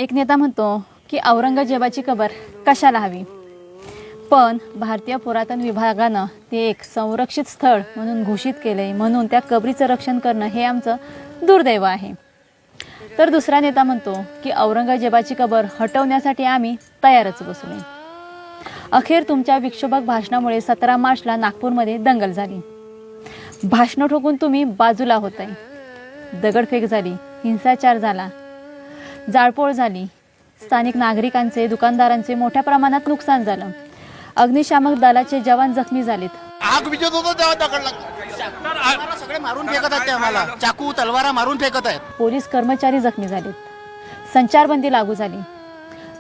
एक नेता म्हणतो की औरंगजेबाची कबर कशाला हवी, पण भारतीय पुरातन विभागानं ते एक संरक्षित स्थळ म्हणून घोषित केले, म्हणून त्या कबरीचं रक्षण करणं हे आमचं दुर्दैव आहे. तर दुसरा नेता म्हणतो की औरंगजेबाची कबर हटवण्यासाठी आम्ही तयारच बसलोय. अखेर तुमच्या विक्षोभक भाषणामुळे 17 मार्चला नागपूरमध्ये दंगल झाली. भाषणं ठोकून तुम्ही बाजूला होताय. दगडफेक झाली, हिंसाचार झाला, जाळपोळ झाली, स्थानिक नागरिकांचे, दुकानदारांचे मोठ्या प्रमाणात नुकसान झालं. अग्निशामक दलाचे जवान जखमी झालेत. आग विजत होतो तेव्हा दगड लागला. सगळे मारून फेकत आहेत, ते आम्हाला चाकू तलवारा मारून फेकत आहेत. पोलीस कर्मचारी जखमी झालेत. संचारबंदी लागू झाली,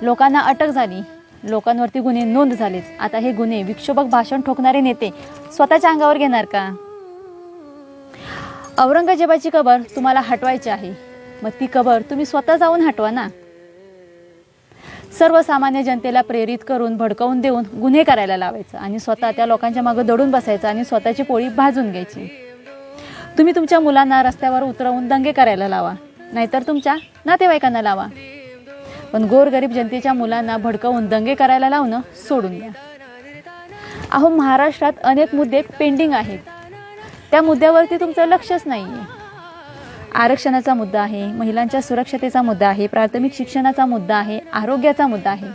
लोकांना अटक झाली, लोकांवरती गुन्हे नोंद झालेत. आता हे गुन्हे विक्षोभक भाषण ठोकणारे नेते स्वतःच्या अंगावर घेणार का? औरंगजेबाची कबर तुम्हाला हटवायची आहे, मग ती कबर तुम्ही स्वतः जाऊन हटवा ना. सर्वसामान्य जनतेला प्रेरित करून भडकवून देऊन गुन्हे करायला लावायचं आणि स्वतः त्या लोकांच्या मागे दडून बसायचं आणि स्वतःची पोळी भाजून घ्यायची. तुम्ही तुमच्या मुलांना रस्त्यावर उतरवून दंगे करायला लावा, नाहीतर तुमच्या नातेवाईकांना लावा, पण गोरगरीब जनतेच्या मुलांना भडकवून दंगे करायला लावणं सोडून द्या. अहो, महाराष्ट्रात अनेक मुद्दे पेंडिंग आहेत, त्या मुद्द्यावरती तुमचं लक्षच नाही आहे. आरक्षणाचा मुद्दा आहे, महिलांच्या सुरक्षतेचा मुद्दा आहे, प्राथमिक शिक्षणाचा मुद्दा आहे, आरोग्याचा मुद्दा आहे.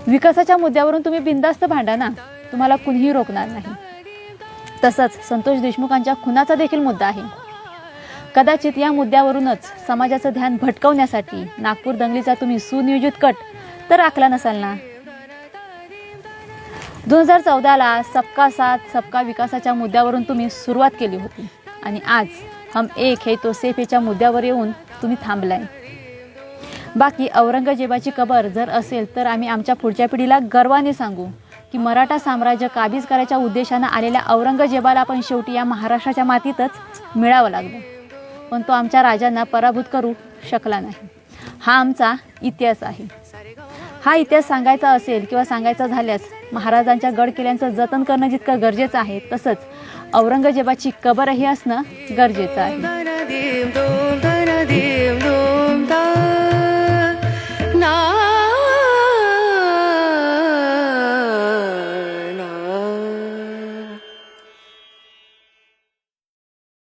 विकासाच्या मुद्द्यावरून तुम्ही बिनधास्त भांडा ना, तुम्हाला कुणीही रोखणार नाही. तसंच संतोष देशमुखांच्या खुनाचा देखील मुद्दा आहे. कदाचित या मुद्द्यावरूनच समाजाचं ध्यान भटकवण्यासाठी नागपूर दंगलीचा तुम्ही सुनियोजित कट तर आखला नसाल ना. 2014ला सबका साथ सबका विकासाच्या मुद्द्यावरून तुम्ही सुरुवात केली होती आणि आज हम एक है तो सेफ याच्या मुद्द्यावर येऊन तुम्ही थांबलाय. बाकी औरंगजेबाची कबर जर असेल तर आम्ही आमच्या पुढच्या पिढीला गर्वाने सांगू की मराठा साम्राज्य काबीज करायच्या उद्देशानं आलेल्या औरंगजेबाला पण शेवटी या महाराष्ट्राच्या मातीतच मिळावं लागलं, पण तो आमच्या राजांना पराभूत करू शकला नाही. हा आमचा इतिहास आहे. हा इतिहास सांगायचा असेल किंवा सांगायचा झाल्यास महाराजांच्या गड किल्ल्यांचं जतन करणं जितकं गरजेचं आहे, तसंच औरंगजेबाची कबरही असणं गरजेचं आहे.